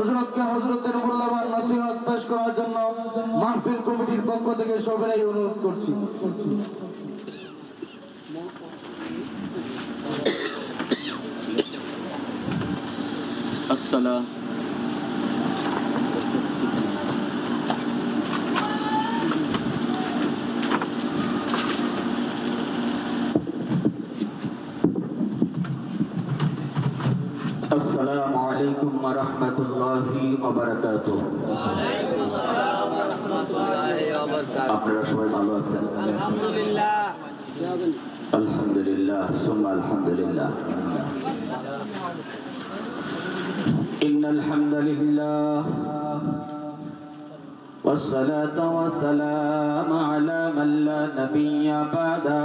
হযরতকে হযরতের মূল্যবান নসিহত পেশ করার জন্য মাহফিল কমিটির পক্ষ থেকে সবিনয় অনুরোধ করছি। আসসালাম আসসালামু আলাইকুম ওয়া রাহমাতুল্লাহি ওয়া বারাকাতুহু। আপনারা সবাই ভালো আছেন? আলহামদুলিল্লাহ আলহামদুলিল্লাহ সুম্মা আলহামদুলিল্লাহ। ইন্নাল হামদালিল্লাহ والصلاة والسلام على من لا نبي بعده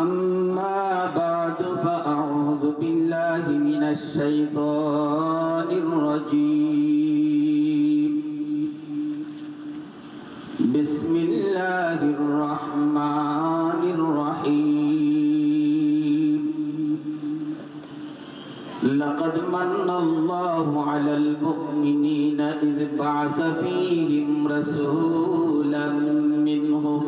أما بعد فأعوذ بالله من الشيطان الرجيم بسم الله الرحمن الرحيم لقد من الله على المؤمنين إذ بعث فيهم رسولا منهم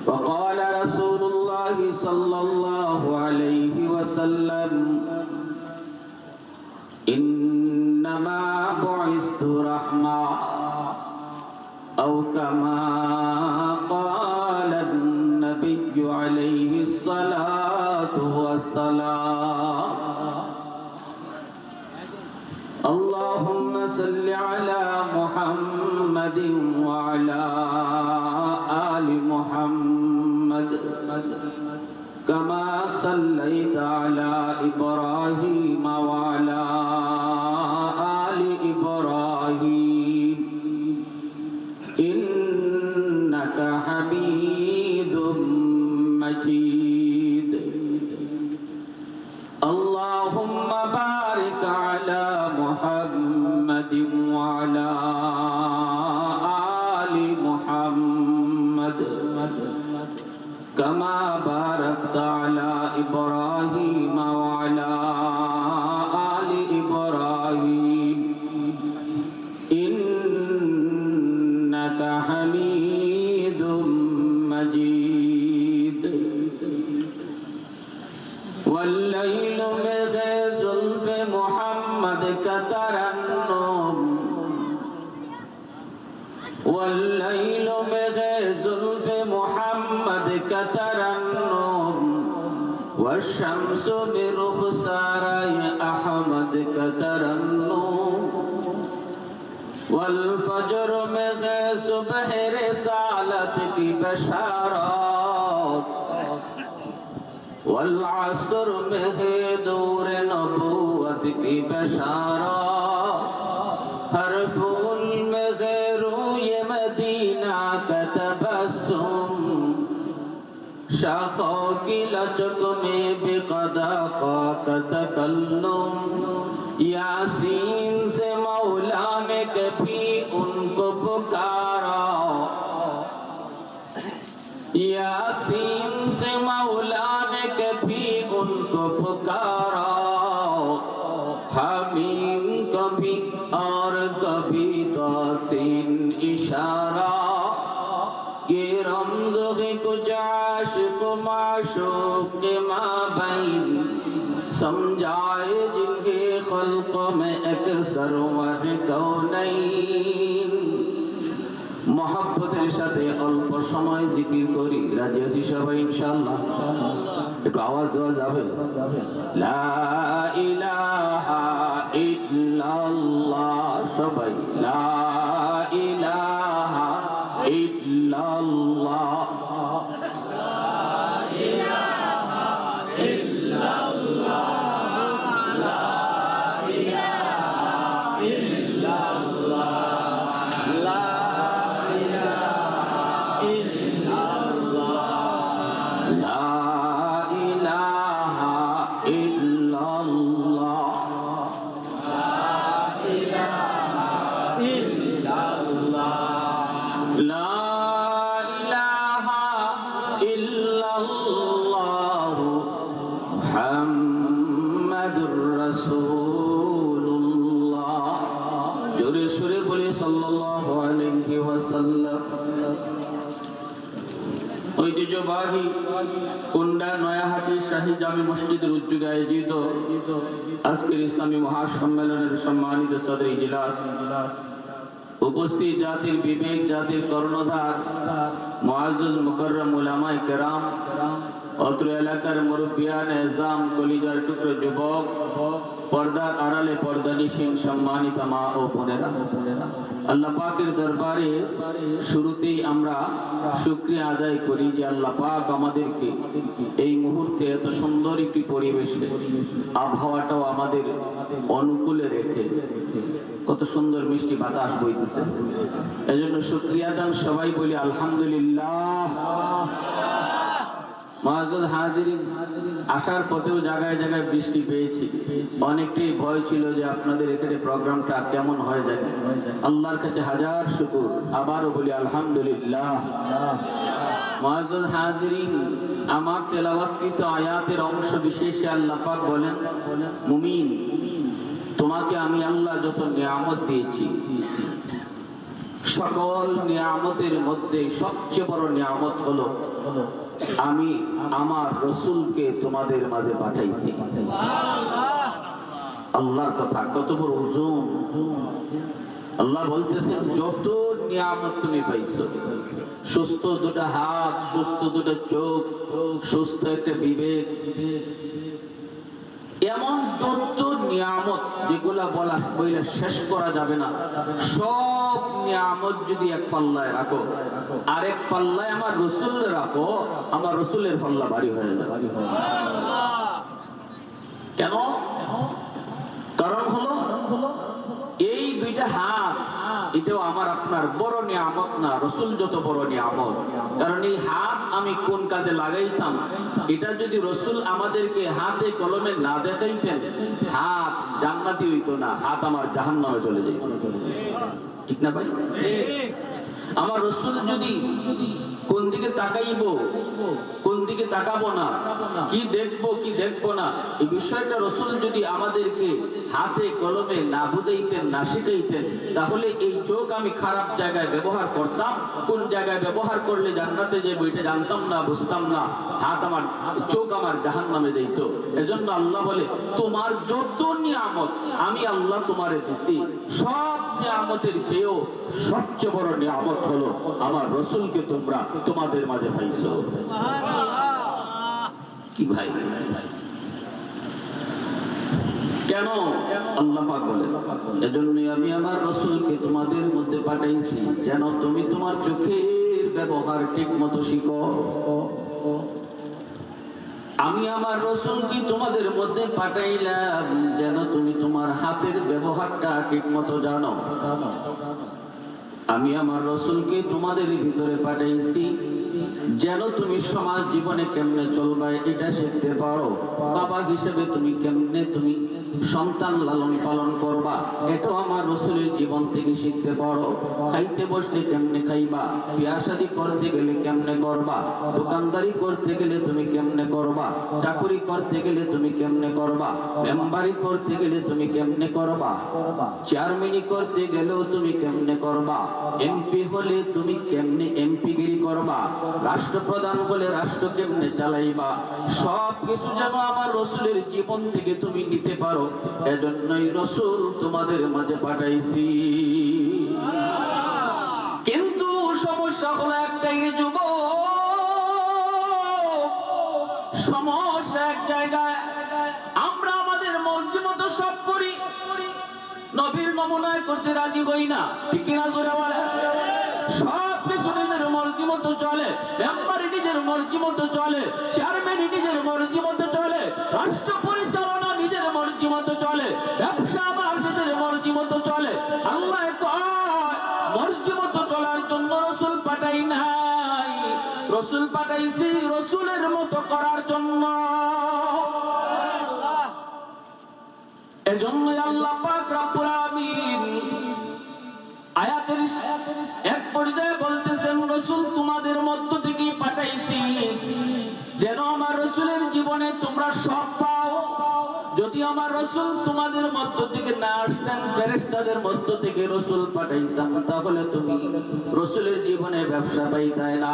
وقال رسول الله صلى الله عليه وسلم إنما بعثت رحمة أو كما قال النبي عليه الصلاة والسلام اللهم صل على محمد وعلى آل محمد كما صليت على إبراهيم وعلى آل إبراهيم إنك حميد مجيد اللهم بارك على محمد وعلى آل محمد كما باركت على إبراهيم وعلى آل إبراهيم إنك حميد مجيد والليل بزلف محمد كترنم والليل بزلف محمد كترنم والشمس برخسار أحمد كترنم والفجر में सुबह रिसालत की बशारत والعصر में दूर नबूवत की बशारत हर फूल में रूय मदीना का तबस्सुम शाखों की लचक में बेक़दा का तकल्लुम यासीन से मौला में कभी उनको पुकारा यासीन से मौला ने कभी उनको पुकारा हमीम कभी और कभी तासीन इशारा ये रमज़ है कुछ आशिक़ माशूक़ के माबैन समझाए जिनके खल्क़ में अक्सर वर कौनैन मोहब्बतेर साथे अल्प समय जिकिर करी राजी आছি সবাই ইনশাআল্লাহ একটু আওয়াজ দেওয়া যাবে লা ইলাহা ইল্লাল্লাহ সবাই লা ইলাহা ইল্লাল্লাহ মুহাম্মাদুর রাসূলুল্লাহ। জোরে সুরে বলি সাল্লাল্লাহু আলাইহি ওয়াসাল্লাম। ঐতিহ্যবাহী কুন্ডা নয়াহাটি শাহী জামে মসজিদের উদ্যোগে আয়োজিত আজকের ইসলামী মহাসম্মেলনের সম্মানিত সদর ইজলাস, উপস্থিত জাতির বিবেক, জাতির কর্ণধার, মুআজ্জজ মুকাররম উলামায়ে কেরাম, অত্র এলাকার মুরব্বিয়ান এজাম, কলিজার টুকরো যুবক, পর্দার আড়ালে পর্দানিশীন সম্মানিত মা ও বোনেরা, আল্লাহ পাকের দরবারে শুরুতেই আমরা শুকরিয়া আদায় করি যে আল্লাহ পাক আমাদেরকে এই মুহূর্তে এত সুন্দর একটি পরিবেশে, আবহাওয়াটাও আমাদের অনুকূলে রেখে কত সুন্দর মিষ্টি বাতাস বইতেছে, এজন্য শুকরিয়া দান সবাই বলি আলহামদুলিল্লাহ। মুআজ্জজ হাজিরিন, আসার পথেও জায়গায় জায়গায় বৃষ্টি পেয়েছি, অনেকটাই ভয় ছিল যে আপনাদের এখানে প্রোগ্রামটা কেমন হয়ে যাবে। আল্লাহর কাছে হাজার শুকর, আবারও বলি আলহামদুলিল্লাহ। মুআজ্জজ হাজিরিন, আমার তেলাওয়াতকৃত আয়াতের অংশ বিশেষে আল্লাহ পাক বলেন, মুমিন, তোমাকে আমি আল্লাহ যত নিয়ামত দিয়েছি, সকল নিয়ামতের মধ্যে সবচেয়ে বড় নিয়ামত হলো আমি আমার রসুলকে তোমাদের মাঝে পাঠাইছি। আল্লাহর কথা কত বড় ওজন। আল্লাহ বলতেছেন যত নিয়ামত তুমি পাইছো, সুস্থ দুটো হাত, সুস্থ দুটো চোখ, সুস্থ একটা বিবেক, এমন যত নিয়ামত যেগুলা বইলে শেষ করা যাবে না, সব নিয়ামত যদি এক পাল্লায় রাখো আর এক পাল্লায় আমার রসুল রাখো, আমার রসুলের পাল্লা ভারী হয়ে যাবে। কেন? কারণ হলো এই দুইটা হাত, এটাও আমার আপনার বড় নিয়ামত না, রসুল যত বড় নিয়ামত। কারণ এই হাত আমি কোন কাজে লাগাইতাম, এটা যদি রসুল আমাদেরকে হাতে কলমে না দেখাইতেন, হাত জান্নাতি হইতো না, হাত আমার জাহান্নামে চলে যেত। ঠিক না ভাই? আমার রসুল যদি কোন দিকে তাকাইব, কোন দিকে তাকাবো না, কি দেখবো কি দেখবো না, এই বিষয়টা রসুল যদি আমাদেরকে হাতে কলমে না বুঝাইতেন, না শিখাইতেন, তাহলে এই চোখ আমি খারাপ জায়গায় ব্যবহার করতাম, কোন জায়গায় ব্যবহার করলে জান্নাতে যাবো এটা জানতাম না, বুঝতাম না, হাত আমার, চোখ আমার জাহান্নামে যাইতো। এজন্য আল্লাহ বলে, তোমার যত নিয়ামত আমি আল্লাহ তোমারে দিছি, সব নিয়ামতের চেয়েও সবচেয়ে বড় নিয়ামত হলো আমার রসুলকে তোমরা তোমাদের মাঝে পাইছো। কি ভাই? কেন? আল্লাহ পাক বলেন, এজন্যই আমি আমার রসুলকে তোমাদের মধ্যে পাঠাইছি যেন তুমি তোমার চোখের ব্যবহার ঠিক মতো শিখো। আমি আমার রসুলকে তোমাদের মধ্যে পাঠাইলাম যেন তুমি তোমার হাতের ব্যবহারটা ঠিক মতো জানো। আমি আমার রসুলকে তোমাদের ভিতরে পাঠাইছি যেন তুমি সমাজ জীবনে কেমনে চলবা এটা শিখতে পারো। বাবা হিসেবে তুমি কেমনে তুমি সন্তান লালন পালন করবা এটাও আমার রসুলের জীবন থেকে শিখতে পারো। খাইতে বসলে কেমনে খাইবা, বিয়া শাদী করতে গেলে কেমনে করবা, দোকানদারি করতে গেলে তুমি কেমনে করবা, চাকরি করতে গেলে তুমি কেমনে করবা, মেম্বারি করতে গেলে তুমি কেমনে করবা, চেয়ারম্যানি করতে গেলেও তুমি কেমনে করবা, এমপি হলে তুমি কেমনে এমপিগিরি করবা, রাষ্ট্রপ্রধান হলে রাষ্ট্র কেমনে চালাইবা, সব কিছু যেন আমার রসুলের জীবন থেকে তুমি নিতে পারো, এজন্যই রসুল তোমাদের মাঝে পাঠাইছি। কিন্তু সমস্যা হলো একটাই রে যুবক, সমস্যা এক জায়গায়, আমরা আমাদের মর্জি মতো সব করি, নবীর নমুনায় করতে রাজি হই না। ঠিক কিনা জোরে বলে? সব কিছু নিজের মর্জি মতো চলে, মেম্বারি নিজের মর্জি মতো চলে, চেয়ারম্যান নিজের মর্জি মতো চলে, রাষ্ট্র পরিচালনা নিজের মর্জি মতো চলে, ব্যবসা আমার নিজের মর্জি মতো চলে। আল্লাহ কয় মর্জি মতো চলার জন্য রসুল পাঠাই নাই, রসুল পাঠাইছি রসুলের মতো করার জন্য। এজন্যই আল্লাহ পাক রব্বুল আলামিন আয়াতের এক পর্যায়ে বলতেছেন, রসুল তোমাদের মধ্য থেকেই পাঠাইছি যেন আমার রসুলের জীবনে তোমরা সব পাও, যদি আমার রসুল তোমাদের মধ্য থেকে না আসতেন, ফেরেশতাদের মধ্য থেকে রসুল পাঠাইতাম, তাহলে তুমি রসুলের জীবনে ব্যবসা পাইতাই না,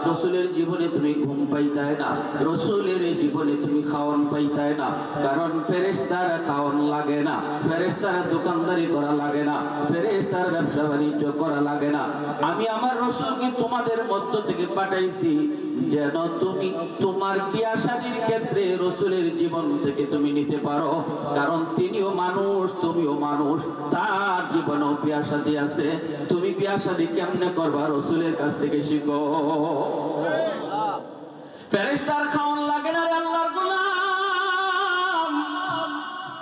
রসুলের জীবনে তুমি ঘুম পাইতাই না, রসুলের জীবনে তুমি খাওয়ান পাইতাই না। কারণ ফেরেশতারা খাওয়ান লাগে না, ফেরেশতারা দোকানদারি করা লাগে না, ফেরেশতার ব্যবসা বাণিজ্য করা লাগে না। আমি আমার রসুলকে তোমাদের মধ্য থেকে পাঠাইছি যেন তুমি তোমার বিয়া শাদীর ক্ষেত্রে রসুলের জীবন থেকে তুমি নিতে পারো। কারণ তিনিও মানুষ, তুমিও মানুষ, তার জীবনেও বিয়া শাদী আছে। তুমি বিয়া শাদী কেমনে করবা রসুলের কাছ থেকে শিখো। ফেরেশতার খাওয়ান লাগে না রে আল্লাহর গোলাম,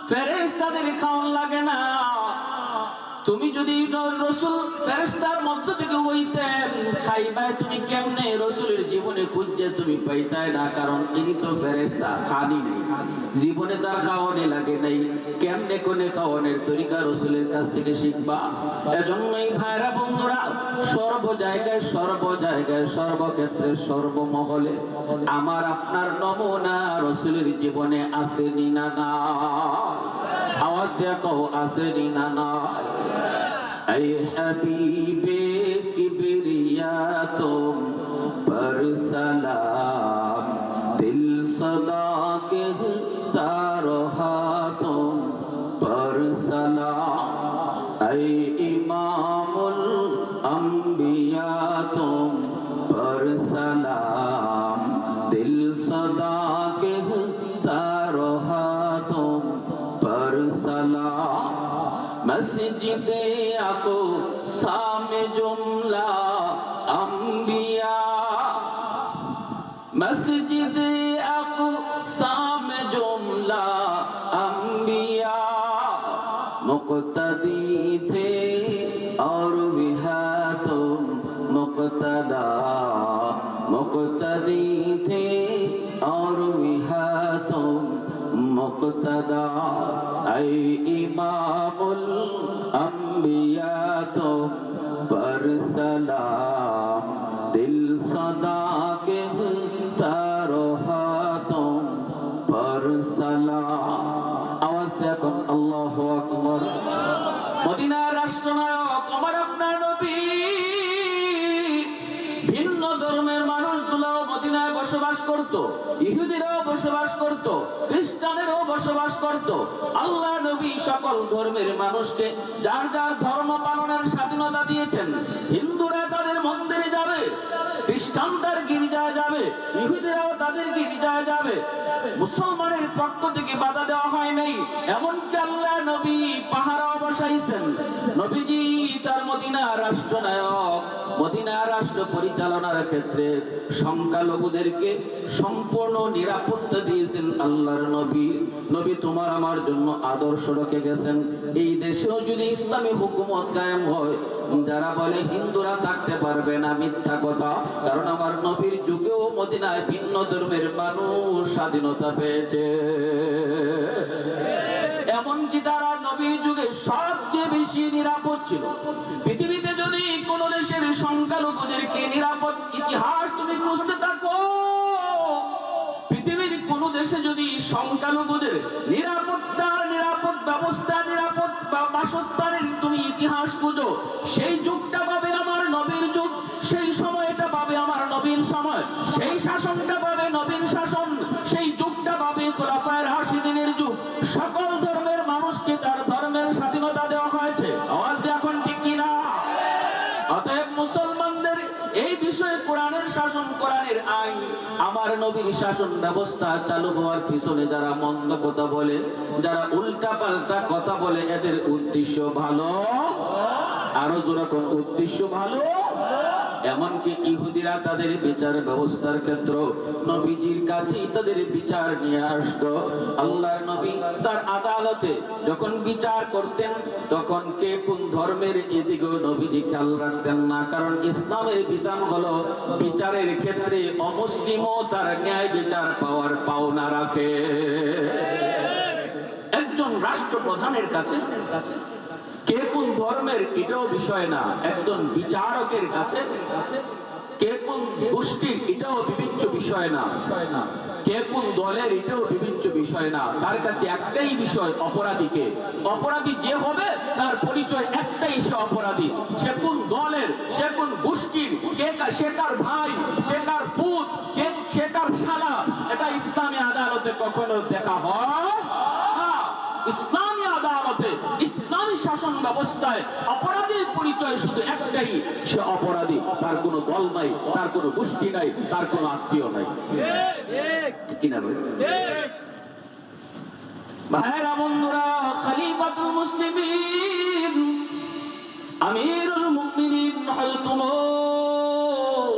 ফেরেশতাদের খাওয়ান লাগে না। তুমি যদি রসুল ফেরেশতার মধ্য থেকে হইতেন, খাইবাই তুমি কেমনে রসুলের জীবনে খুঁজে তুমি পাইতাই না। কারণ ইনি তো ফেরেশতা, খানি নেই, জীবনে তার খাওয়ানি লাগে নাই, কেমনে কোনে খাওয়ানোর তরিকা রসুলের কাছ থেকে শিখবা। এজন্যই ভাইরা বন্ধুরা, সর্ব জায়গায় সর্বক্ষেত্রে সর্বমহলে আমার আপনার নমুনা রসুলের জীবনে আসেনি না না? আওয়াজ দিয়া কও, আসেনি না না? ऐ हबीबे किबरिया तुम पर सलाम, दिल सदा कहता रहा तुम पर सलाम। ऐ इमामुल अंबिया तुम पर सलाम, दिल सदा कहता रहा तुम पर सलाम। मस्जिदे आको सामे जुमला अंबिया, मस्जिदे आको सामे जुमला अंबिया। मुक़्तदी थे और भी है तुम मुक़्तदा, मुक़्तदी थे और भी है तुम मुक़्तदा। ऐ इमामुल अंबिया तुम पर सलाम, दिल सदा कहता रहा तुम पर सलाम। आवाज पे कम अल्लाहु আকবার। মদিনার রাষ্ট্রনায়ক আমার আপনার নবী ভিন্ন ধর্মের মানুষগুলো মদিনায় বসবাস করত, ইহুদিরাও বসবাস করত, খ্রিস্টানেরও বসবাস করত। আল্লাহ নবী সকল ধর্মের মানুষকে যার যার ধর্ম পালনের স্বাধীনতা দিয়েছেন। হিন্দুরা তাদের মন্দিরে যাবে, খ্রিস্টান তার গির্জায় যাবে, ইহুদিরাও তাদের গির্জায় যাবে। মুসলমানের পক্ষ থেকে বাধা দেওয়া হয় নাই। এমনকি আল্লাহ নবী পাহারাও বসাইছেন। নবীজি তার মদিনা রাষ্ট্রনায়ক, মদিনা রাষ্ট্র পরিচালনার ক্ষেত্রে সংখ্যালঘুদেরকে সম্পূর্ণ নিরাপত্তা দিয়েছেন আল্লাহর নবী। নবী তোমার আমার জন্য আদর্শ রেখে গেছেন। এই দেশেও যদি ইসলামী হুকুমত কায়েম হয়, যারা বলে হিন্দুরা থাকতে পারবে না, মিথ্যা কথা। কারণ আমার নবীর যুগেও মদিনায় ভিন্ন ধর্মের মানুষ স্বাধীনতা পেয়েছে। এমনকি তারা নবীর যুগে সবচেয়ে বেশি নিরাপদ ছিল। পৃথিবীতে যদি কোন দেশের সংখ্যালঘুদেরকে নিরাপদ ইতিহাস তুমি খুঁজতে থাকো, পৃথিবীর কোন দেশে যদি সংখ্যালঘুদের নিরাপদ ব্যবস্থা, নিরাপদ বাসস্থানের তুমি ইতিহাস খুঁজো, সেই যুগটা পাবে আমার নবীর যুগ, সেই সময়টা পাবে আমার নবীর সময়, সেই শাসনটা পাবে নবীর শাসন, সেই যুগটা পাবে খোলাফায়ে রাশিদিনের যুগ। সকল ধর্মের মানুষকে তার ধর্মের স্বাধীনতা দেওয়া হয়েছে। আওয়াজ দিয়ে এখন ঠিক কিনা? অতএব মুসলমানদের এই বিষয়ে কোরআনের শাসন, কোরআনের আইন, আমার নবীর শাসন ব্যবস্থা চালু হওয়ার পিছনে যারা মন্দ কথা বলে, যারা উল্টা পাল্টা কথা বলে, এদের উদ্দেশ্য ভালো। আরো জোরে কোন উদ্দেশ্য ভালো? এমনকি ইহুদিরা তাদের বিচার ব্যবস্থার ক্ষেত্র নবীজির কাছেই তাদের বিচার নিয়ে আসতো। আল্লাহর নবী তার আদালতে যখন বিচার করতেন, তখন কে কোন ধর্মের এদিকেও নবীজি খেয়াল রাখতেন না। কারণ ইসলামের বিধান হলো বিচারের ক্ষেত্রে অমুসলিমও তার ন্যায় বিচার পাওয়ার পাওনা রাখে। একজন রাষ্ট্রপ্রধানের কাছে কে কোন ধর্মের এটাও বিষয় না, একজন বিচারকের কাছে কে কোন গোষ্ঠীর এটাও বিবেচ্য বিষয় না, কে কোন দলের এটাও বিবেচ্য বিষয় না। তার কাছে একটাই বিষয়, অপরাধীকে। অপরাধী যে হবে তার পরিচয় একটাই, সে অপরাধী। সে কোন দলের, সে কোন গোষ্ঠীর, সে কার ভাই, সে কার পুত, সে কার শালা, এটা ইসলামী আদালতে কখনো দেখা হয় না। ইসলামী আদালতে, ইসলামী শাসন ব্যবস্থায় অপরাধীর পরিচয় শুধু একটাই, সে অপরাধী। তার কোনো দল নাই, তার কোনো গোষ্ঠী নাই, তার কোনো আত্মীয় নাই। ঠিক না ভাই? ভাইরা বন্ধুরা, খলিফাতুল মুসলিমিন আমিরুল মুমিনিন হযরত ওমর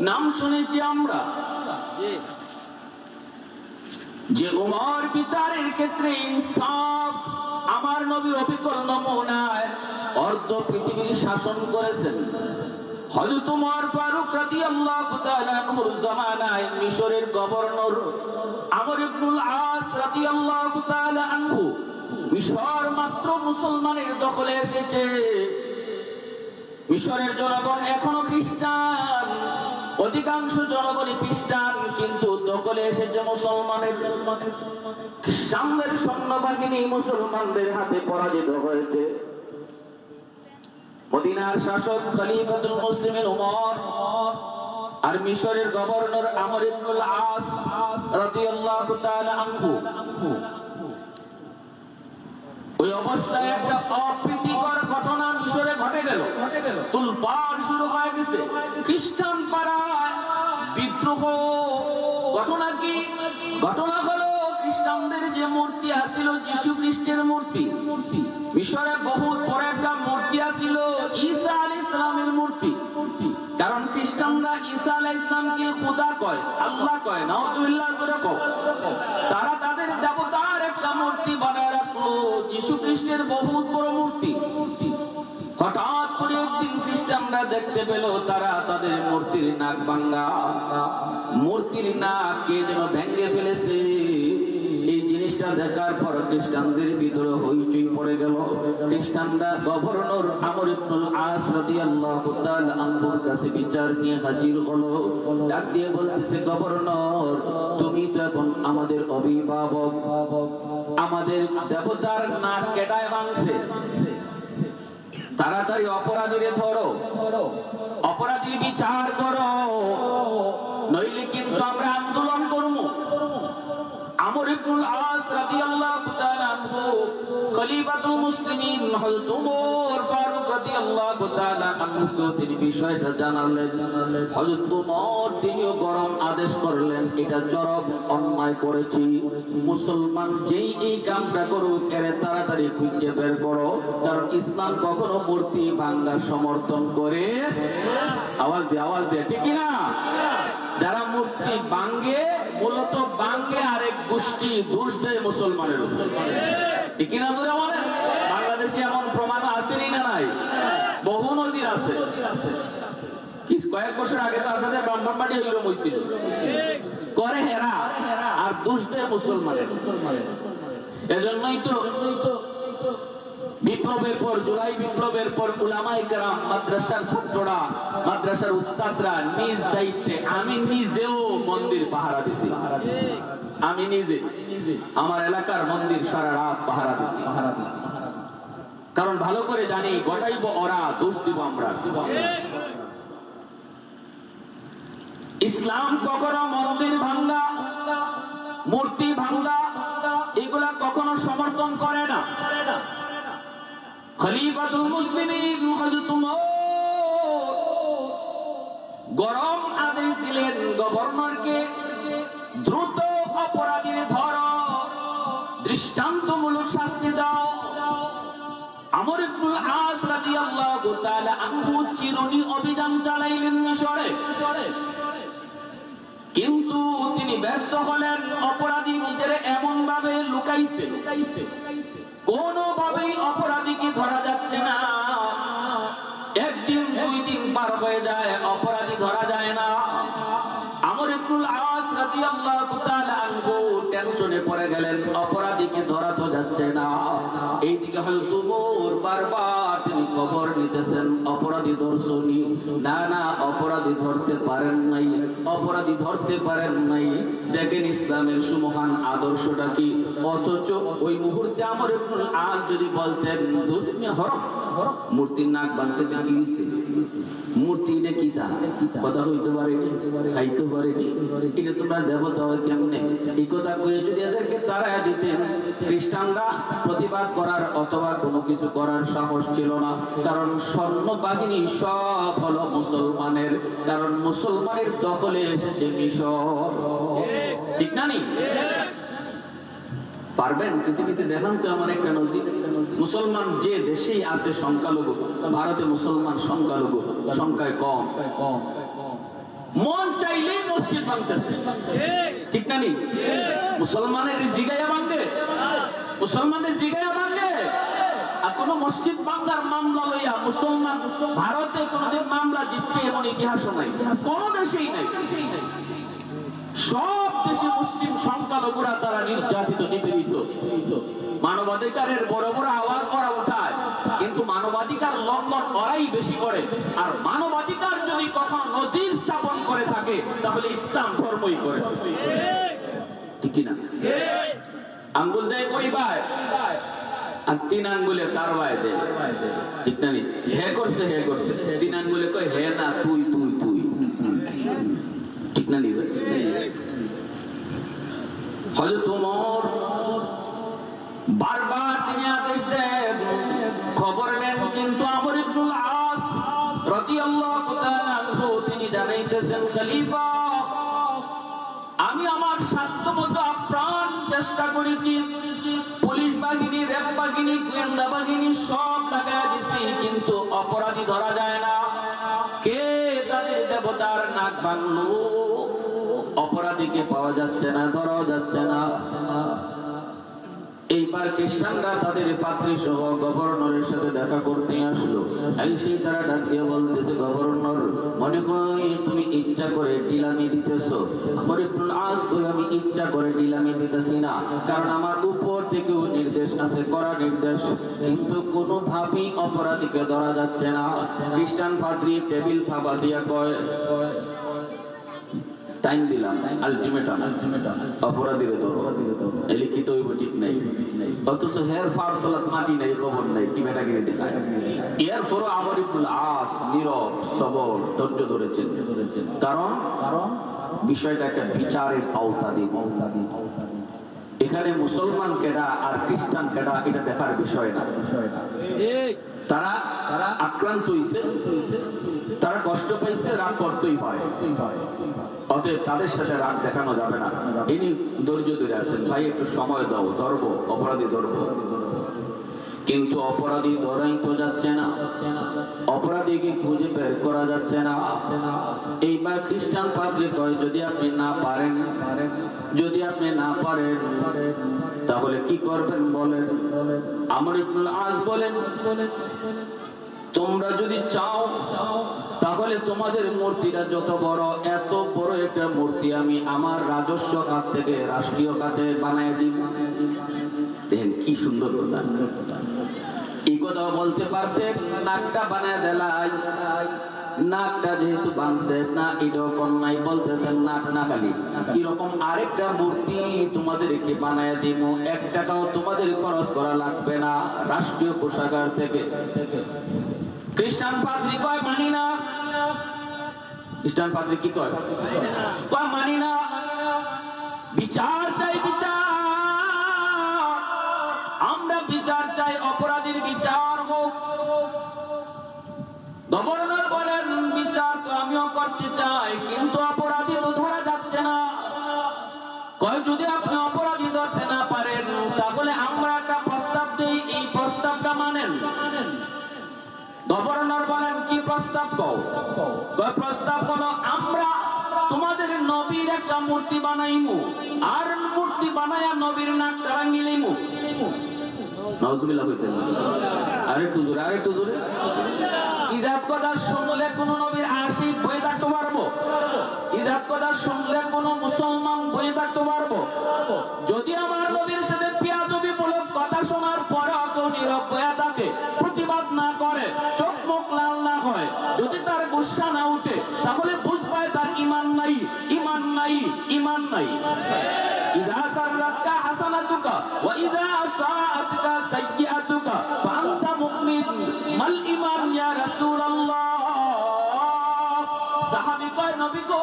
নাম শুনেছি আমরা, যে ওমর বিচারের ক্ষেত্রে ইনসাফ, আমার নবীর অবিকল নমুনায় অর্ধ পৃথিবীর শাসন করেছেন। হযরত ওমর ফারুক রাদিয়াল্লাহু তাআলা আনহুর জামানায় মিশরের গভর্নর আমর ইবনুল আস রাদিয়াল্লাহু তাআলা আনহু, মিশর মাত্র মুসলমানের দখলে এসেছে। মিশরের জনগণ এখনো খ্রিস্টান, অধিকাংশ জনগণই খ্রিস্টান, কিন্তু দখলে এসেছে মুসলমানের। খ্রিস্টানদের সৈন্যবাহিনী মুসলমানদের হাতে পরাজিত হয়েছে। মদিনার শাসক খলিফাতুল মুসলিমিন ওমর আর মিশরের গভর্নর আমর ইবনুল আস রাদিয়াল্লাহু তাআলা আনহু, ওই অবস্থায় একটা অপ্রীতিকর ঘটনা মিশরে ঘটে গেল। তুলপাড় শুরু হয়ে গেছে, খ্রিস্টান পাড়ায় বিদ্রোহ। ঘটনা কি? ঘটনা হলো, খ্রিস্টানদের যে মূর্তি আছিল, যীশু খ্রিস্টের মূর্তি, মিশরে বহুত বড় একটা মূর্তি আছিল, ঈসা আলাইহিস সালামের মূর্তি। কারণ খ্রিস্টানরা ঈসা আলাইহিস সালামকে খোদা কয়, আল্লাহ কয়, নাউজুবিল্লাহ করে কয়। তারা তাদের দেবতার একটা মূর্তি বানায় রাখলো, যীশু খ্রিস্টের বহুত বড় মূর্তি। হঠাৎ করে একদিন খ্রিস্টানরা দেখতে পেল তারা তাদের মূর্তির নাক ভাঙা, মূর্তির নাক কে যেন ভেঙে ফেলেছে। এই জিনিসটা দেখার পর খ্রিস্টানদের ভিতরে হইচই পড়ে গেল। খ্রিস্টানরা গভর্নর আমর ইবনুল আস রাদিয়াল্লাহু তাআলা আনহুর কাছে বিচার নিয়ে হাজির হলো। ডাক দিয়ে বলতেছে, গভর্নর, তুমি তো এখন আমাদের অভিভাবক, আমাদের দেবতার নাক কেটায় ভাঙছে, তাড়াতাড়ি অপরাধীরে ধরো, অপরাধীর বিচার করো, নইলে কিন্তু আমরা আন্দোলন করব। আমর ইবনুল আস রাদিয়াল্লাহু তাআলা আনহু খলিফাতুল মুসলিমিন হযরত ওমর ফারুক রাদিয়াল্লাহু তাআলা আনহুকে তিনি বিষয়টা জানালেন। হযরত ওমর তিনিও গরম আদেশ করলেন, এটা চরম অন্যায় করেছি, মুসলমান যেই এই কামটা করুক এর তাড়াতাড়ি খুঁজে বের করো, কারণ ইসলাম কখনো মূর্তি ভাঙার সমর্থন করে। আওয়াজ দিয়ে ঠিক না? যারা মূর্তি ভাঙে, মূলত ভাঙে আরেক গোষ্ঠী, দোষ দেয় মুসলমানের উপর। ঠিক না? বাংলাদেশে এমন প্রমাণ আসেনি না নাই? বহু নজির আছে। কয়েক বছর আগে তো আপনাদের ব্রাহ্মণবাড়ি এরকম হয়েছিল, করে হেরা আর দোষ দেয় মুসলমানের। এজন্যই তো বিপ্লবের পর, জুলাই বিপ্লবের পর উলামায়ে কেরাম, মাদ্রাসার ছাত্ররা, মাদ্রাসার উস্তাদরা নিজ দায়িত্বে, আমি নিজেও মন্দির পাহারা দিছি, আমি নিজে আমার এলাকার মন্দির সারা রাত পাহারা দিছি। কারণ ভালো করে জানি গটাইব ওরা, দোষ দিব আমরা। ইসলাম কখনো মন্দির ভাঙ্গা, মূর্তি ভাঙ্গা এগুলা কখনো সমর্থন করে না। খলিফাতুল মুসলিমিন হযরত ওমর গরম আদেশ দিলেন, গভর্নরকে দ্রুত অপরাধীরে ধরো, দৃষ্টান্তমূলক শাস্তি দাও। আমর ইবনুল আস রাদিয়াল্লাহু তাআলা আনহু চিরুনি অভিযান চালাইলেন মিশরে, কিন্তু তিনি ব্যর্থ হলেন। অপরাধী নিজের এমন ভাবে লুকাইছে, কোনোভাবেই অপরাধীকে ধরা যাচ্ছে না। একদিন দুই দিন পার হয়ে যায়, অপরাধী ধরা যায় না। আমর ইবনুল আস রাদিয়াল্লাহু তাআলা আনহু টেনশনে পড়ে গেলেন, অপরাধীকে ধরা তো যাচ্ছে না। এইদিকে হযরত ওমর বারবার তিনি খবর নিতেছেন অপরাধী ধরছনি, না না অপরাধী ধরতে পারেন নাই, অপরাধী ধরতে পারেন নাই। দেখেন ইসলামের সুমহান আদর্শটা কি। অথচ ওই মুহূর্তে আমর ইবনুল আস যদি বলতেন দুধ মে হরক মূর্তির নাক বানছে কি হইছে, মূর্তি এটা কি তা কথা হইতে পারেনি, খাইতে পারেনি, এটা তোমরা দেবতা হয় কেমনে, এই কথা কয়ে যদি এদেরকে তাড়াইয়া দিতেন, খ্রিস্টানরা প্রতিবাদ করার অথবা কোনো কিছু করার সাহস ছিল না। কারণ সৈন্য বাহিনী সব হলো মুসলমানের, কারণ মুসলমানের দখলে এসেছে মিশর। ঠিক না নি? পারবেন পৃথিবীতে দেখান তো আমার একটা নজির। মুসলমান যে দেশেই আছে সংখ্যালঘু, ভারতে মুসলমান সংখ্যালঘু, সংখ্যায় কম, মন চাইলেই মসজিদ ভাঙতেছে। ঠিক না নি? মুসলমানের জিগাইয়া ভাঙে, মুসলমানের জিগাইয়া ভাঙে। আর কোন মসজিদ ভাঙার মামলা লইয়া মুসলমান ভারতে কোনদিন মামলা জিতছে এমন ইতিহাসও নাই, কোন দেশেই নাই। সব দেশে মুসলিম সংখ্যালঘুরা তারা নির্যাতিত, নিপীড়িত। মানবাধিকারের বড় বড় আওয়াজ ওরা উঠায়, কিন্তু মানবাধিকার লঙ্ঘন ওরাই বেশি করে। আর মানবাধিকার যদি কখনো নজির স্থাপন করে থাকে তাহলে ইসলাম ধর্মই করেছে। ঠিক না? আঙ্গুল দেয় ওই ভাই আর 3 আঙ্গুলে তার ভাই দেয়। ঠিক না? হে করছে, হে করছে, 3 আঙ্গুলে কয় হে না তুই তুই তুই। ঠিক না? হযরত ওমর বারবার তিনি আদেশ দেন, খবর নেন, কিন্তু আমর ইবনুল আস রাদিয়াল্লাহু তাআলা আনহু তিনি জানাইতেছেন, খলিফা আমি আমার সাধ্যমতো আপ্রাণ চেষ্টা করেছি, পুলিশ বাহিনী, র্যাব বাহিনী, গোয়েন্দা বাহিনী সব লাগায় দিছি, কিন্তু অপরাধী ধরা যায় না। কে তাদের দেবতার নাক ভাঙলো, অপরাধীকে পাওয়া যাচ্ছে না, ধরাও যাচ্ছে না। এইবার খ্রিস্টানরা তাদের পাত্রী সহ গভর্নরের সাথে দেখা করতে আসলো। সেই তারা ডাক দিয়ে বলতেছে, গভর্নর মনে হয় তুমি ইচ্ছা করে ডিলামি দিতেছো। আমর ইবনুল আস কই আমি ইচ্ছা করে ডিলামি দিতেছি না, কারণ আমার উপর থেকেও নির্দেশ আছে, করা নির্দেশ, কিন্তু কোনোভাবেই অপরাধীকে ধরা যাচ্ছে না। খ্রিস্টান পাদ্রী টেবিল থাবা দিয়া কয়, টাইম দিলাম, আলটিমেটাম, অপরাধীরে ধরো, লিখিত হইব ঠিক নাই। অথচ হের ফার তোলার মাটি নাই, খবর নাই, কি মেটাগিরি দেখায়। এরপরও আমর ইবনুল আস নীরব সবল ধৈর্য ধরেছেন, কারণ বিষয়টা একটা বিচারের আওতাধীন। এখানে মুসলমান কেডা আর খ্রিস্টান কেডা এটা দেখার বিষয় না। তারা আক্রান্ত হইছে, তারা কষ্ট পাইছে, রাগ করতেই পারে, অতএব তাদের সাথে রাগ দেখানো যাবে না। ইনি ধৈর্য ধরে আছেন, ভাই একটু সময় দাও, ধরবো, অপরাধী ধরবো। কিন্তু অপরাধী ধরাই তো যাচ্ছে না, অপরাধীকে খুঁজে বের করা যাচ্ছে না। এইবার খ্রিস্টান পাদ্রী কয়, যদি আপনি না পারেন, যদি আপনি না পারেন তাহলে কি করবেন বলেন। আমর ইবনুল আস বলেন, তোমরা যদি চাও তাহলে তোমাদের মূর্তিটা যত বড়, এত বড় একটা মূর্তি আমি আমার রাজস্ব খাত থেকে রাষ্ট্রীয় খাতে বানায় দিব। দেখেন কি সুন্দর কথা। এই কথা বলতে পারতেন, নাকটা বানায় দেলাই, নাকটা যেহেতু বানছে না, এটাও কন্যাই বলতেছেন নাক না খালি এরকম আরেকটা মূর্তি তোমাদেরকে বানায় দিব, 1 টাকাও তোমাদের খরচ করা লাগবে না, রাষ্ট্রীয় কোষাগার থেকে। খ্রিস্টান পাদ্রী কয় মানি না। খ্রিস্টান পাদ্রী কি কয়? কয় মানি না, বিচার চাই, বিচার, আমরা বিচার চাই, অপরাধীর বিচার হোক। গভর্নর বলেন, বিচার তো আমিও করতে চাই, কিন্তু অপরাধী তো ধরা যাচ্ছে না। কয় যদি আপনি অপরাধী ধরতে না পারেন তাহলে আমরা একটা প্রস্তাব দেই, এই প্রস্তাবটা মানেন। গভর্নর বলেন, কি প্রস্তাব? কয় প্রস্তাব হলো আমরা তোমাদের নবীর একটা মূর্তি বানাইমু, আর মূর্তি বানায়া নবীর নাকটা ভাঙিলিমু। নাউজুবিল্লাহ কইতেন, আরেকটু জোরে, আরেকটু জোরে। ইজাত কথা শুনলে কোন নবীর আশিক বয়ে থাকতে পারবো? ইজাত কথা শুনলে কোন মুসলমান বয়ে থাকতে পারবো? যদি আমার নবীর সাথে বেয়াদবিমূলক কথা শোনার পরেও কেউ নীরব বয়ে থাকে, প্রতিবাদ প্রতিবাদ না করে, চোখ মুখ লাল না হয়, যদি তার গুসা না উঠে, তাহলে বুঝবাই তার ঈমান নাই, ঈমান নাই, ঈমান নাই। ইযা সাররাতকা হাসানাতুকা ওয়া ইযা সাআতকা সাইয়্যাতুকা ফাআনতা মুমিন। মাল ঈমান ইয়া রাসূলুল্লাহ। সাহাবী কয়, নবী গো,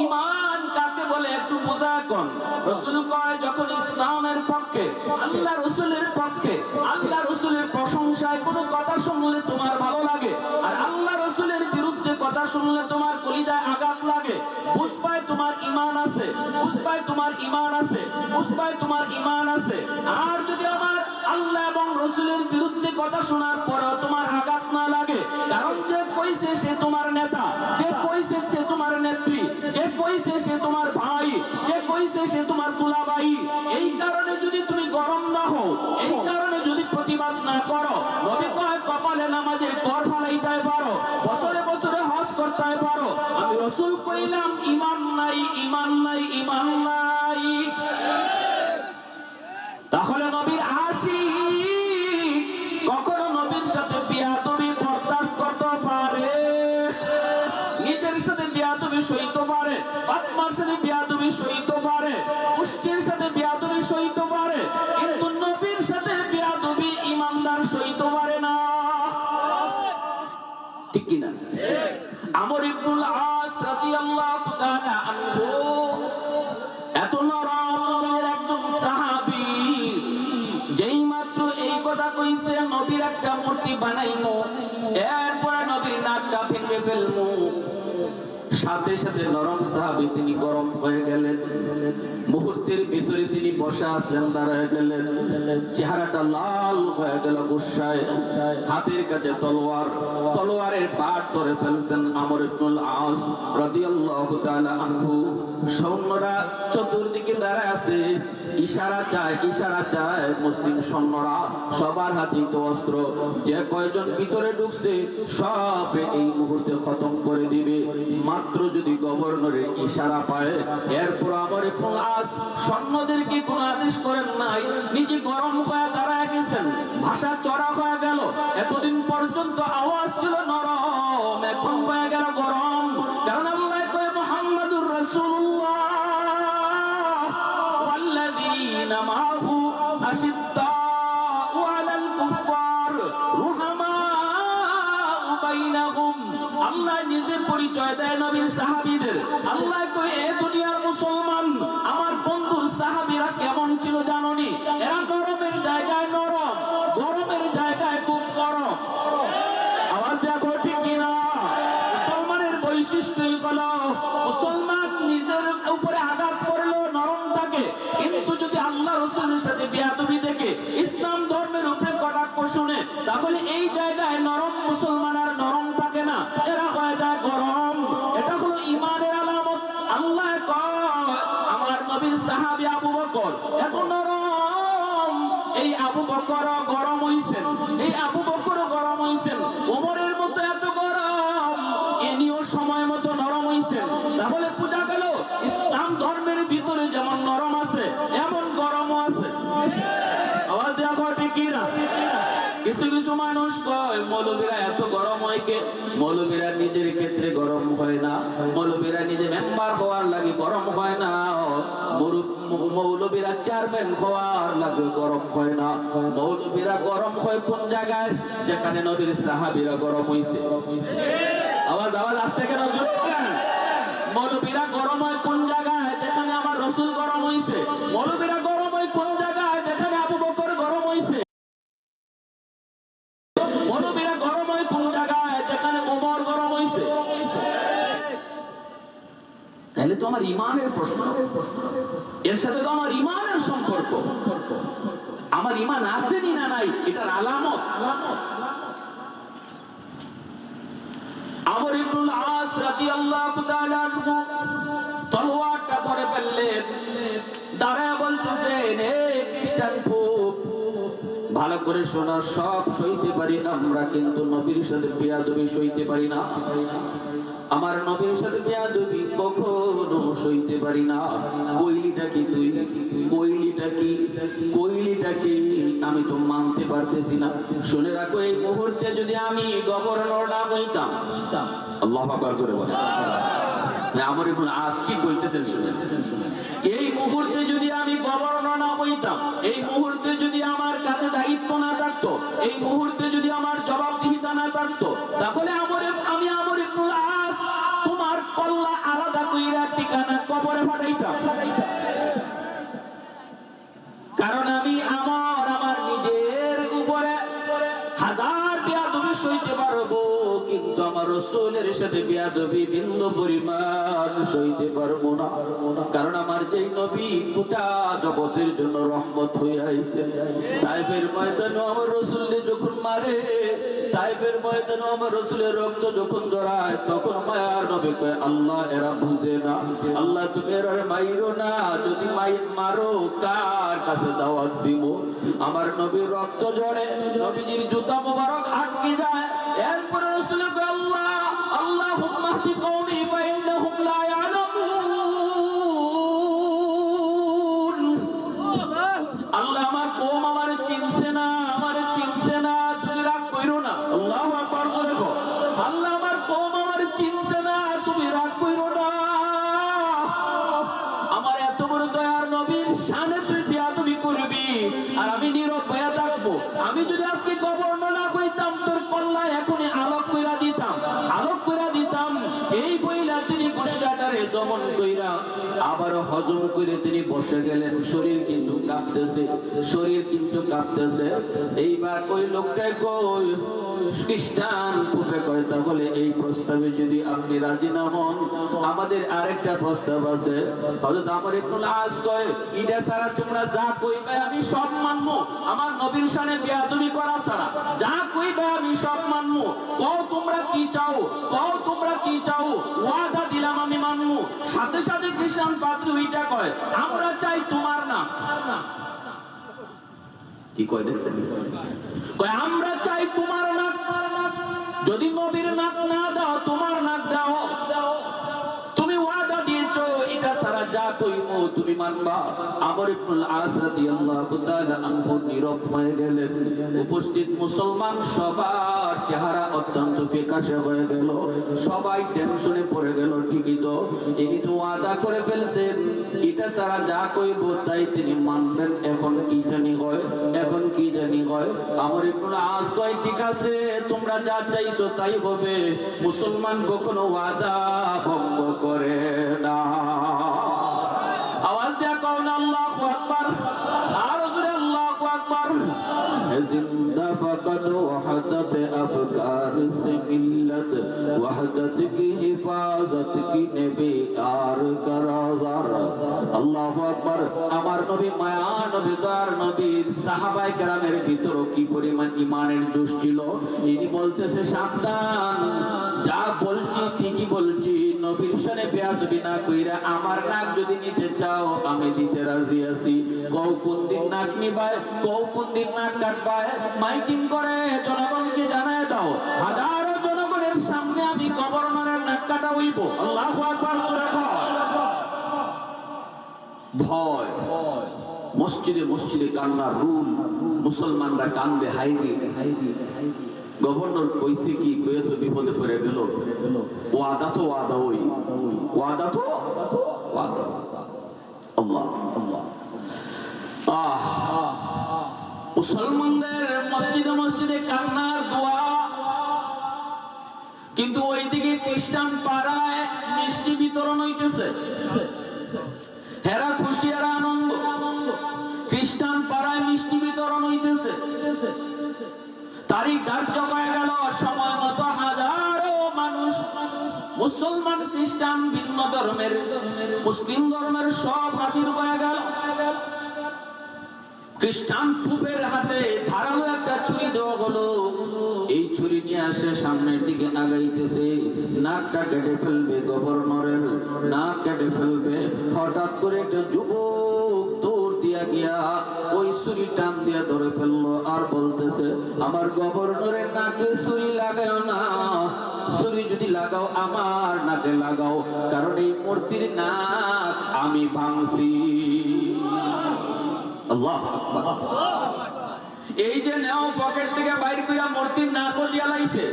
ঈমান কাকে বলে একটু বুঝা কোন? রাসূল কয়, যখন ইসলামের পক্ষে, আল্লাহ রাসূলের পক্ষে, আল্লাহ রাসূলের প্রশংসায় কোনো কথা শুনলে তোমার ভালো লাগে, আর আল্লাহ রাসূলের বিরুদ্ধে কথা শুনলে তোমার কলিজায় আঘাত লাগে, বুঝবাই তোমার ঈমান আছে, বুঝবাই তোমার ঈমান আছে, বুঝবাই তোমার ঈমান আছে। আর যদি আমার আল্লাহ এবং রাসূলের বিরুদ্ধে কথা শোনার পরেও তোমার আঘাত না লাগে, কারণ যে কইছে সে তোমার নেতা, যে কইছে সে তোমার নেত্রী, যে কইছে সে তোমার ভাই, যে কইছে সে তোমার দুলাভাই, এই কারণে যদি তুমি গরম না হও, এই কারণে যদি প্রতিবাদ না করো, নবী কয় কপালে নামাজের কর ফালাইতে পারো, বছরে বছরে হজ করতে পারো, আমি রাসূল কইলাম ঈমান নাই, ঈমান নাই, ঈমান নাই। তাহলে নবীর আশিক কখনো নবীর সাথে বিয়াদবি বরদাস্ত করতে পারে? নিজের সাথে বিয়াদবি সইতে পারে, বাপ-মার সাথে বিয়াদবি সইতে পারে, গোষ্ঠীর সাথে বিয়াদবি সইতে পারে, কিন্তু নবীর সাথে বিয়াদবি ইমানদার সইতে পারে না। ঠিক কি না? আমর ইবনুল আস রাদিয়াল্লাহু তাআলা আনহু এত নরম দিলের একজন সাহাবী, যেই মাত্র এই কথা কইছে নবীর একটা মূর্তি বানাইমু, এরপরে নবীর নাকটা ভেঙে ফেলমু, সাথে সাথে নরম সাহাবী তিনি গরম হয়ে গেলেন। মুহূর্তের ভিতরে তিনি বসে আসলেন, দাঁড়ায় গেলেন, চেহারাটা লাল হয়ে গেল গুসায়, হাতের কাছে তলোয়ার, তলোয়ারের বাট ধরে ফেলছেন আমর ইবনুল আস রাদিয়াল্লাহু তাআলা আনহু। সৈন্যরা চতুর্দিকে দাঁড়ায় আছে, ইশারা চায়, ইশারা চায়। মুসলিম সৈন্যরা সবার হাতেই তো অস্ত্র, যে কয়জন ভিতরে ঢুকছে সব এই মুহূর্তে খতম করে দিবে, মাত্র যদি গভর্নরের ইশারা পায়। এরপর আমর ইবনুল আস সৈন্যদেরকে কোনো আদেশ করেন নাই, নিজে গরম হয়ে দাঁড়ায় গেছেন, ভাষা চড়া হয়ে গেল। এতদিন পর্যন্ত আওয়াজ ছিল নরম, এখন হয়ে গেল গরম, কারণ আল্লাহ কয় মুহাম্মাদুর রাসূলুল্লাহ ওয়াল্লাযীনা মাআহু আশিদ্দাউ আলাল কুফফার রুহামাউ বাইনাহুম। আল্লাহ নিজে পরিচয় দেয় নবীর সাহাবীদের। আল্লাহ কয়, এ দুনিয়ার মুসলমান আমার বন্ধুর সাহাবীরা কেমন ছিল জানোনি? এরা নরমের জায়গায় নরম, গরমের জায়গায় খুব গরম। আওয়াজ দেখো, ঠিক কিনা? মুসলমানের বৈশিষ্ট্যই হলো মুসলমান নিজের উপরে আঘাত করলেও নরম থাকে, কিন্তু যদি আল্লাহ রাসূলের সাথে বেয়াদবি দেখে, ইসলাম ধর্মের উপরে কটাক্ষ শুনে, তাহলে এই জায়গায় নরম মুসলমান আর নরম থাকে না, এরা হয়ে যায় গরম। এটা হলো ঈমানের আলামত। আল্লাহ কয়, আমার নবীর সাহাবী আবু বকর এত নরম, এই আবু বকর গরম হইছেন, এই আবু বকর গরম হইছেন, ওমরের মতো এত গরম, ইনিও সময় মতো নরম হইছেন। তাহলে বোঝা গেল ইসলাম ধর্মের ভিতরে যেমন নরম আছে, এমন গরমও আছে। আওয়াজ দেখো, ঠিক কিনা? কিছু কিছু মানুষ কয় মৌলবীরা এত গরম হয় কে? মৌলবীরা নিজের ক্ষেত্রে গরম হয় না, মৌলবীরা নিজে মেম্বার হওয়ার লাগে গরম হয় না, মৌলবীরা চেয়ারম্যান হওয়ার লাগে গরম হয় না। মৌলবীরা গরম হয় কোন জায়গায়? যেখানে নবীর সাহাবীরা গরম হইছে। আওয়াজ আওয়াজ আসতে কেন? মৌলবীরা গরম হয় কোন জায়গায়? যেখানে আমার রাসূল গরম হইছে। মৌলবীরা গরম হয় কোন জায়গায়? যেখানে আবু বকর গরম হইছে। মৌলবীরা গরম হয় কোন জায়গায়? যেখানে ওমর গরম হইছে। তাহলে তো আমার ঈমানের প্রশ্ন, এর সাথে তো আমার ঈমানের সম্পর্ক। আমার ঈমান আসেনি না নাই, এটার আলামত। আমর ইবনুল আস রাদিয়াল্লাহু তাআলা আনহু তলোয়ারটা ধরে ফেললেন, দাঁড়ায় বলতেছেন, হে খ্রিস্টান পোপ, ভালো করে শোনা, সব সইতে পারি আমরা, কিন্তু নবীর সাথে বেয়াদবি সইতে পারি না। আমার নবীর সাথে বেয়াদবি কখনো সইতে পারি না। কইলিটা কি তুই? কইলিটা কি? কইলিটা কি? আমি তো মানতে পারতেছি না। শুনে রাখো, এই মুহূর্তে যদি আমি গভর্নর না হইতাম, আল্লাহু আকবার জোরে বলেন, আমার এখন আজ কি কইতেছেন শুনেন, এই মুহূর্তে যদি আমি গভর্নর না হইতাম, এই মুহূর্তে যদি আমার কাছে দায়িত্ব না থাকতো, এই মুহূর্তে যদি আমার জবাবদিহিতা না থাকতো, তাহলে আমি আমর ইবনুল আস তোমার কল্লা আলাদা কইরা ঠিকানা কবরে পাঠাইতাম। কারণ আমি আমার নিজের উপরে হাজার বেয়াদবি সইতে পারবো, কিন্তু আমার রাসূলের সাথে বেয়াদবি বিন্দু পরিমাণ সইতে পারবো না। কারণ আমার যেই নবী গোটা জগতের জন্য রহমত হয়ে আইছে, তাইফের ময়দানে আমার রাসূলকে যখন মারে, তাইফের ময়দানে আমার রাসূলের রক্ত যখন জড়ায়, তখন মায়ার নবী কয়, আল্লাহ এরা বুঝে না, আল্লাহ তুমি এরা মাইরো না, যদি মারো কার কাছে দাওয়াত দিব? আমার নবীর রক্ত ঝরে, নবীজির জুতা মোবারক আটকে যায়। এরপরে রাসূল কয়, আল্লাহ আল্লাহুম্মা হদি কওমি ফা ইন্নাহুম লা ইয়ালামুন। আল্লাহ আমার কওম আমারে চিনছে না, আমারে চিনছে না, তুমি রাগ কইরো না। আল্লাহু আকবার বলে দেখো, আল্লাহ আমার কওম আমারে চিনছে না, তুমি রাগ কইরো না। আমার এত বড় দয়ার নবীর শানে তুই বেয়াদবি করবি আর আমি নীরব হয়ে থাকবো? আমি যদি আজকে গভর্নর না হইতাম, তোর কল্লায় এখনই আলোক কইরা দিতাম, আলোক কইরা দিতাম। এই বইলা তিনি গুসাটারে দমন কইরা আবার হজম করে তিনি বসে গেলেন। শরীর কিন্তু কাঁপতেছে, শরীর কিন্তু কাঁপতেছে। এইবার ওই লোকটাই কই খ্রিস্টান পুপে কয়, তাহলে এই প্রস্তাবে যদি আপনি রাজি না হন, আমাদের আরেকটা প্রস্তাব আছে। হযরত আমর ইবনুল আস কয়, এটা ছাড়া তোমরা যা কইবে আমি সব মানবো, আমার নবীর শানে বেয়াদবি করা ছাড়া যা কইবে আমি সব মানবো। কও তোমরা কি চাও, কও তোমরা কি চাও, ওয়াদা দিলাম আমি মানবো। সাথে সাথে খ্রিস্টান পাদ্রী ওইটা কয়, আমরা চাই তোমার না। কি কয় দেখছেন? কয় আমরা চাই তোমার নাক, যদি নবীর নাক না দাও তোমার নাক দাও। তুমি ওয়াদা দিয়েছো, এটা ছাড়া যা কইমু তুমি মানবা। আমর ইবনুল আস রাদিয়াল্লাহু তাআলা আনহু নীরব হয়ে গেলেন। উপস্থিত মুসলমান সবার চেহারা অত্যন্ত ফিকাশে হয়ে গেল, সবাই টেনশনে পড়ে গেল। ঠিকই তো, ইনি তো ওয়াদা করে ফেলছেন, এটা ছাড়া যা কইব তাই তিনি মানবেন। এখন কি জানি হয়, এখন কি জানি হয়। আমর ইবনুল আস কয়, ঠিক আছে, তোমরা যা চাইছো তাই হবে। মুসলমান কখনো ওয়াদা ভঙ্গ করে না। আওয়াজ দিয়া কও না আল্লাহু আকবার, আর জোরে আল্লাহু আকবার। জিন্দা ফাকাত ওয়াহদাত আফকার সে মিল্লাত, ওয়াহদাত কি হিফাজত কি নবী আর কারার। আল্লাহু আকবার। আমার নবী মায়া নবী দয়ার নবীর সাহাবায়ে কেরামের ভিতর কি পরিমাণ ঈমানের জোশ ছিল। ইনি বলতেছে, সাবধান, যা বলছি ঠিকই বলছি, নবীর শানে বেয়াদবি না কইরা আমার নাক যদি নিতে চাও আমি দিতে রাজি আছি। কও কোন দিন নাক নিবায়, কও কোন দিন নাক কাটবায়, মাইকিং করে জনগণকে জানায় দাও। হাজারো জনগণের সামনে আমি গভর্নরের নাক কাটা হইব। আল্লাহু আকবার। ভয়, মসজিদে মসজিদে কান্নার রুল, মুসলমানরা কান্দে, হাইরে হাইরে। গভর্নর কইছে কি, কয়ে তো বিপদে পড়ে গেল। ওয়াদা তো ওয়াদা, ওই ওয়াদা তো ওয়াদা। আল্লাহ আল্লাহ। মুসলমানদের মসজিদে মসজিদে কান্নার দোয়া, কিন্তু ওইদিকে খ্রিস্টান পাড়ায় মিষ্টি বিতরণ হইতেছে। হেরা খুশি, হেরা আনন্দ। খ্রিস্টান পাড়ায় মিষ্টি বিতরণ হইতেছে। তারিখ ধার্য হয়ে গেল, সময় মতো হাজারো মানুষ, মুসলমান খ্রিস্টান ভিন্ন ধর্মের, মুসলিম ধর্মের সব হাজির হয়ে গেল। খ্রিস্টান পুপের হাতে ধারালো একটা ছুরি দেওয়া হলো। এই ছুরি নিয়ে আসে সামনের দিকে আগাইতেছে, নাকটা কেটে ফেলবে গভর্নরের, নাক কেটে ফেলবে। হঠাৎ করে একটা যুবক দৌড় দিয়া গিয়া ওই ছুরি টান দিয়া ধরে ফেললো আর বলতেছে, আমার গভর্নরের নাকে ছুরি লাগাও না, ছুরি যদি লাগাও আমার নাকে লাগাও, কারণ এই মূর্তির নাক আমি ভাঙছি। আল্লাহু আকবার। এই যে নেও পকেট থেকে বাইর কইরা মূর্তির নাক দিয়া লাইছে,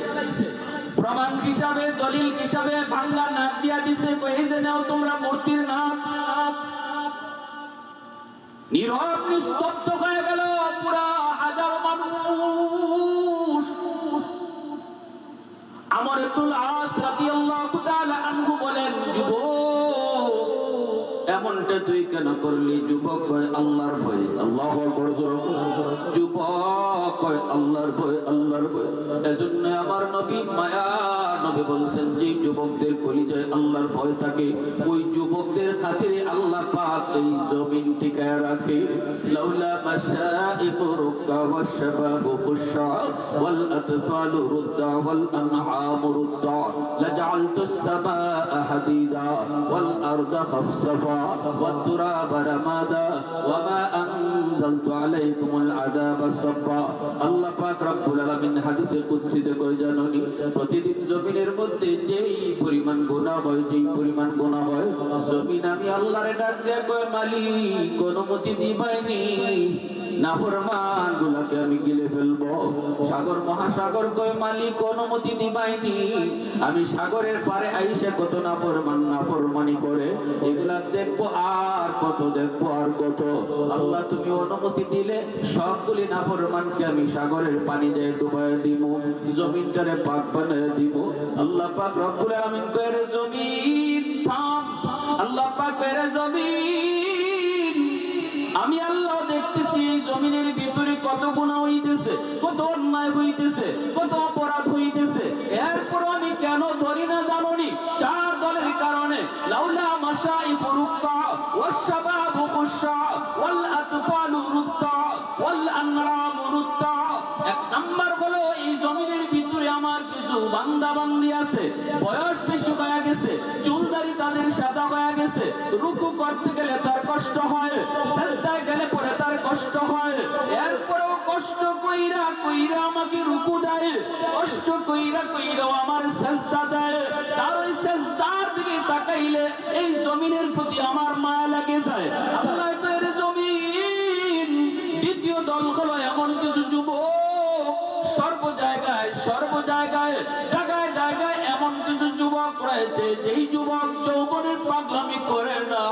প্রমাণ হিসাবে দলিল হিসাবে ভাঙ্গা নাক দিয়া দিছে, এই যে নেও তোমরা মূর্তির নাক। নীরব নিস্তব্ধ হয়ে গেল পুরা হাজারো মানুষ। আমর ইবনুল আস রাদিয়াল্লাহু তাআলা আনহু বলেন, যুবক এমনটা তুই কেন করলি? যুবক কয় আল্লাহর ভয়। আল্লাহু আকবার। যুবক কয় আল্লাহর ভয়, আল্লাহর ভয়। এজন্য আমার নবী মায়া নবী বলছেন, যে যুবকদের কলিজায় আল্লাহর ভয় থাকে ওই যুবকদের খাতিরে আল্লাহ পাক এই জমিন টিকায় রাখে। লাউলা মাশাইফু রুক্কা ওয়াশ শাবাবু খুশা ওয়াল আতফালু রুদ্দা ওয়াল আনআমু রুদ্দা লাজআলতুস সামাআ হাদিদা ওয়াল আরদা খাফসাফা ওয়াত তুরাবা রামাদা ওয়া মা আনজালতু আলাইকুমুল আযাবা সাব্বা। আল্লাহ পাক রব্বুল আলামিন হাদিসে কুদসিতে কই জানোনি, প্রতিদিন জমিনের মধ্যে যেই পরিমাণ গুনাহ হয়, যেই পরিমাণ গুনাহ হয়, জমিন আমি আল্লাহরে ডাক দিয়ে কয় মালিক অনুমতি দিবাইনি, নাফরমান গুলাকে আমি গিলে ফেলবো। সাগর মহাসাগর কয় মালিক অনুমতি দিবাইনি, আমি সাগরের পারে আইসা কত নাফরমানি করে এগুলা দেখবো, আর কত দেখবো, আর কত। আল্লাহ তুমি অনুমতি দিলে সবগুলি নাফরমানকে আমি সাগরের পানি দিয়ে ডুবাই দিব, জমিনটারে পাক বানায় দিব। আল্লাহ পাক রব্বুল আলামিন কয় রে জমিন থাম। আল্লাহ পাক কয় রে জমিন আমি আল্লাহ দেখতেছি এই জমিনের ভিতরে কত গুনাহ হইতেছে, কত অন্যায় হইতেছে, কত অপরাধ হইতেছে, এরপর আমি কেন ধরি না জানোনি? চার দলের কারণে। লাউলা মাশাইফু রুক্কা ওয়াশ শাবাবু খুশা ওয়াল আতফালু রুদ্দা ওয়াল আনআমু রুদ্দা। এক নাম্বার হলো এই জমিনের ভিতরে আমার কিছু বান্দা বান্দি আছে, বয়স বেশি হয়ে গেছে, চুলদারি তাদের সাদা হয়ে গেছে, রুকু করতে গেলে তার কষ্ট হয়, সিজদায় গেলে পরে তার কষ্ট হয়, এরপরেও কষ্ট কইরা কইরা আমাকে রুকু দেয়, কষ্ট কইরা কইরাও আমার সিজদা দেয়। তার ওই সিজদার দিকে তাকাইলে এই জমিনের প্রতি আমার মায়া লাগে যায়। আল্লাহ কয় রে জমিন। দ্বিতীয় দল হলো এমন কিছু যুবক, সর্ব জায়গায় জায়গায় জায়গায় এমন কিছু যুবক রয়েছে, যেই যুবক যৌবনের পাগলামি করে না,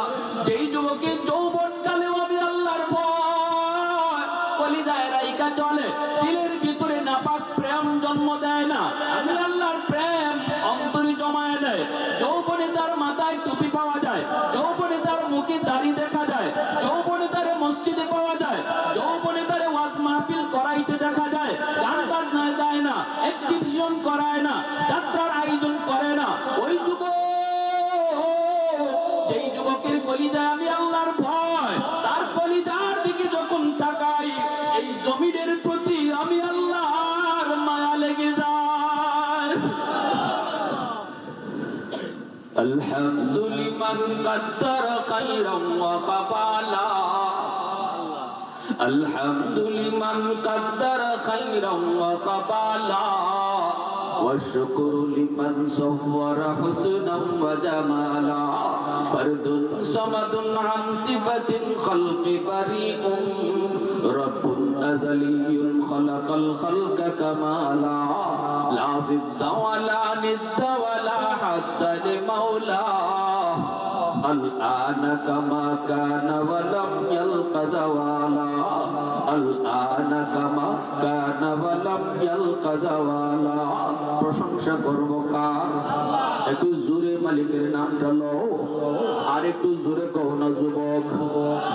যেই যুবকের যৌবন কালেও আমি আল্লাহর ভয় কলিজায় রাইখা চলে, দিলের ভিতরে নাপাক প্রেম জন্ম দেয় না, আমি আল্লাহর প্রেম অন্তরে জমায়ে দেয়। যৌবনে তার মাথায় টুপি পাওয়া যায়, যৌবনে তার মুখে দাড়ি দেখা যায়, যৌবনে তার মসজিদে পাওয়া যায়, যৌবনে তার ওয়াজ মাহফিল করাইতে দেখা যায়, গান বাজনা যায় না, এক্সিবিশন করায় না, যাত্রার আয়োজন করে না। ওই যুবক, যেই যুবকের কলিজায় আমি আল্লাহর ভয়, তার কলিজার দিকে যখন তাকাই এই জমিনের প্রতি আমি আল্লাহর মায়া লেগে যায়। আলহামদুলিল্লাহ কদ্দার খায়রান ওয়া খাবালা, আলহামদুলিল্লাহ কদ্দার খায়রান ওয়া খাবালা, والشكر لمن صور حسنا وجمالا، فرد صمد عن صفة الخلق بريء، رب أزلي خلق الخلق كمالا، لا ضد ولا ند ولا حد لمولاه، الآن كما كان ولم يلق زوالا، الآن كما كان ولم يلق زوالا। প্রশংসা করব কার? একটু জোরে মালিকের নামটা লো, আর একটু জোরে কও না যুবক।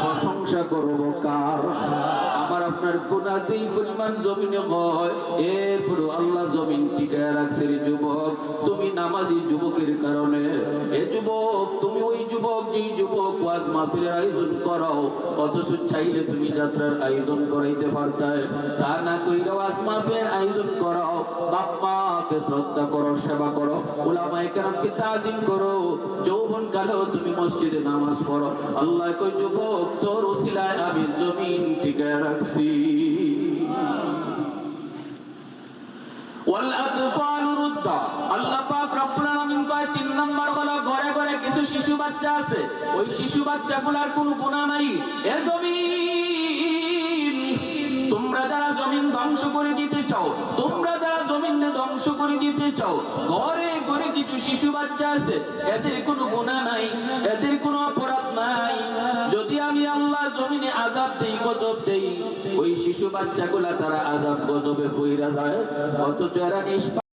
প্রশংসা করব কার? আমার আপনার গুনাহ যেই পরিমাণ জমিনে হয়, এরপর আল্লাহ জমিন টিকায় রাখছে রে যুবক। তুমি নামাজি যুবকের কারণে, এ যুবক তুমি ওই যুবক যেই যুবক ওয়াজ মাহফিলের আয়োজন করাও, অথচ চাইলে তুমি যাত্রার আয়োজন করাইতে পারতে, তা না কইরা ওয়াজ মাহফিলের আয়োজন করাও। বাপ মাকে শ্রদ্ধা করো, সেবা করো, উলামায়ে কেরামকে তাজিম করো, যৌবন কালেও তুমি মসজিদে নামাজ পড়ো। আল্লাহ কই যুবক তোর উসিলায় আমি জমিন টিকায় রাখছি। ওয়াল আতফালু রুদ্দা, আল্লাহ পাক রব্বুল আলামিন কয় 3 নাম্বার হলো ঘরে ঘরে কিছু শিশু বাচ্চা আছে, ওই শিশু বাচ্চাগুলোর কোনো গুনাহ নাই। এ জমিন তোমরা যারা ধ্বংস করে দিতে চাও। ঘরে ঘরে কিছু শিশু বাচ্চা আছে, এদের কোনো গুনাহ নাই, এদের কোনো অপরাধ নাই। যদি আমি আল্লাহ জমিনে আযাব দেই, গজব দেই, ওই শিশু বাচ্চাগুলা তারা আযাব গজবে পইরা যায়, অথচ এরা নিষ্পাপ।